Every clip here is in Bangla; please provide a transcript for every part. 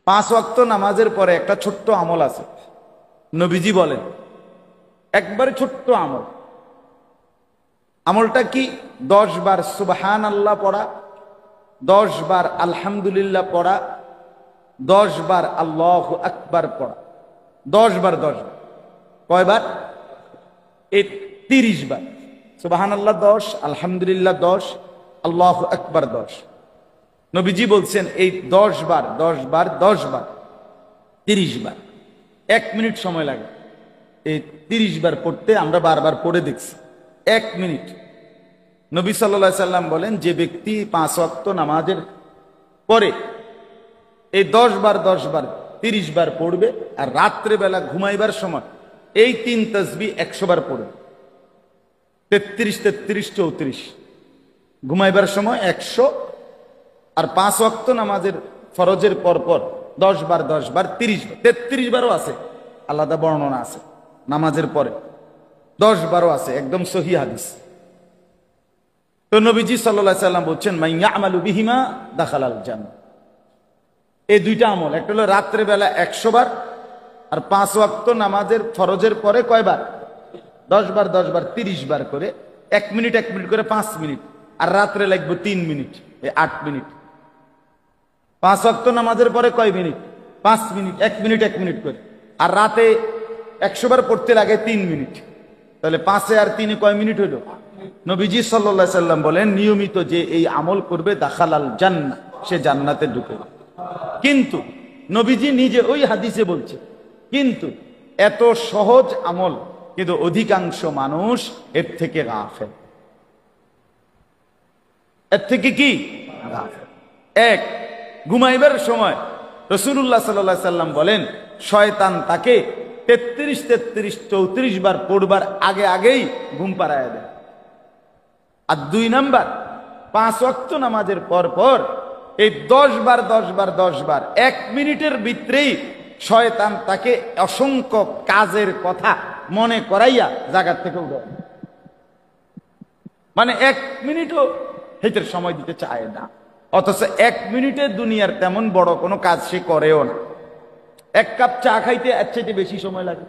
5 ওয়াক্ত নামাজের পরে একটা ছোট্ট আমল আছে, নবীজি বলেন একবারে ছোট্ট আমল। আমলটা কি? 10 বার সুবহানাল্লাহ পড়া, 10 বার আলহামদুলিল্লাহ পড়া, 10 বার আল্লাহু আকবার পড়া। 10 বার 10 বার কয়বার? এই 30 বার। সুবহানাল্লাহ 10, আলহামদুলিল্লাহ 10, আল্লাহু আকবার 10। নবীজি বলছেন এই 10 বার 10 বার 10 বার 30 বার 1 মিনিট সময় লাগে। এই 30 বার পড়তে আমরা বারবার পড়ে দেখছি, 1 মিনিট। নবী সাল্লাল্লাহু আলাইহি সাল্লাম বলেন যে ব্যক্তি 5 ওয়াক্ত নামাজের পরে এই 10 বার 10 বার 30 বার পড়বে আর রাত্রে বেলা ঘুমাইবার সময় এই 3 তাসবিহ 100 বার পড়বে, 33 33 34, ঘুমাইবার সময় 100, আর 5 ওয়াক্ত নামাজের ফরজের পর পর 10 বার 10 বার 30 বার, 33 বারও আছে, আলাদা বর্ণনা আছে। নামাজের পরে 10 বারও আছে, একদম সহিহ হাদিস। তো নবীজি সাল্লাল্লাহু আলাইহি সাল্লাম বলছেন মান ইয়ামালু বিহিমা দাখালাল জান্নাহ। এই দুইটা আমল, একটা হলো রাত্রে বেলা 100 বার, আর 5 ওয়াক্ত নামাজের ফরজের পরে কয়বার? 10 বার 10 বার 30 বার করে 1 মিনিট 1 মিনিট করে 5 মিনিট, আর রাত্রে লাগবে 3 মিনিট, এই 8 মিনিট। 5 ওয়াক্ত নামাজের পরে কয় মিনিট? 5 মিনিট, 1 মিনিট 1 মিনিট করে, আর রাতে 100 বার পড়তে লাগে 3 মিনিট। তাহলে 5 আর 3 কয় মিনিট হইল? নবীজি সাল্লাল্লাহু আলাইহি সাল্লাম বলেন নিয়মিত যে এই আমল করবে দাখালাল জান্নাহ, সে জান্নাতে ঢুকে। কিন্তু নবীজি নিজে ওই হাদিসে বলছে কিন্তু এত সহজ আমল, কিন্তু অধিকাংশ মানুষ এর থেকে গাফেল। এর থেকে কি গাফেল? এক, ঘুমাইবার সময় রাসূলুল্লাহ সাল্লাল্লাহু আলাইহি সাল্লাম বলেন শয়তান তাকে 33 33 34 বার পড়বার আগে আগেই ঘুম পাড়ায় দেয়। আর 2 নাম্বার, 5 ওয়াক্ত নামাজের পর পর এই 10 বার 10 বার 10 বার 1 মিনিটের ভিতরেই শয়তান তাকে অসংখ্য কাজের কথা মনে করাইয়া জায়গা থেকে উঠায়। মানে 1 মিনিটও হেতের সময় দিতে চায় না, অথচ 1 মিনিটে দুনিয়ার তেমন বড় কোনো কাজ সে করেও না। 1 কাপ চা খাইতে এর চাইতে বেশি সময় লাগে,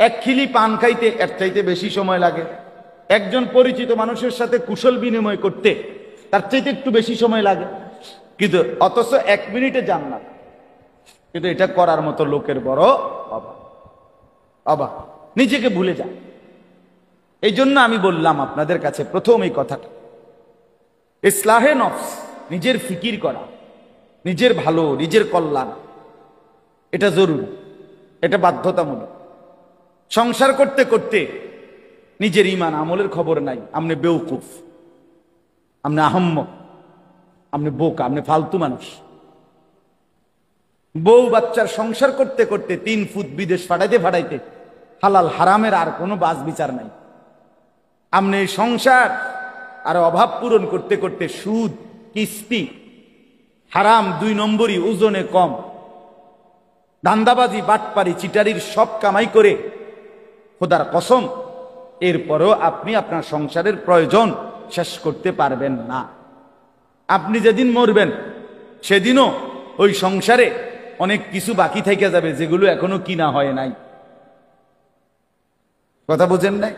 1 খিলি পান খাইতে এর চাইতে বেশি সময় লাগে, একজন পরিচিত মানুষের সাথে কুশল বিনিময় করতে তার চাইতে একটু বেশি সময় লাগে, কিন্তু অথচ 1 মিনিটে জান্নাত। কিন্তু এটা করার মতো লোকের বড় অভাব, নিজেকে ভুলে যায়। এই জন্য আমি বললাম আপনাদের কাছে প্রথম এই কথাটা, ইসলাহে নফস, নিজের ফিকির করা, নিজের ভালো, নিজের কল্যাণ, এটা জরুরি, এটা বাধ্যতামূলক। সংসার করতে করতে নিজের ঈমান আমলের খবর নাই, আপনি বেউকুফ, আপনি আহম্মক, আপনি বোকা, আপনি ফালতু মানুষ। বউ বাচ্চার সংসার করতে করতে 3 ফুট বিদেশ ফাটাইতে ফাটাইতে হালাল হারামের আর কোনো বাজ বিচার নাই। আপনি সংসার আর অভাব পূরণ করতে করতে সুদ, কিস্তি, হারাম 2 নম্বরই, ওজনে কম, ধান্দাবাজি, বাটপারি, চিটারির সব কামাই করে খোদার কসম এরপরও আপনি আপনার সংসারের প্রয়োজন শেষ করতে পারবেন না। আপনি যেদিন মরবেন সেদিনও ওই সংসারে অনেক কিছু বাকি থেকে যাবে যেগুলো এখনো কিনা হয় নাই। কথা বুঝেন নাই?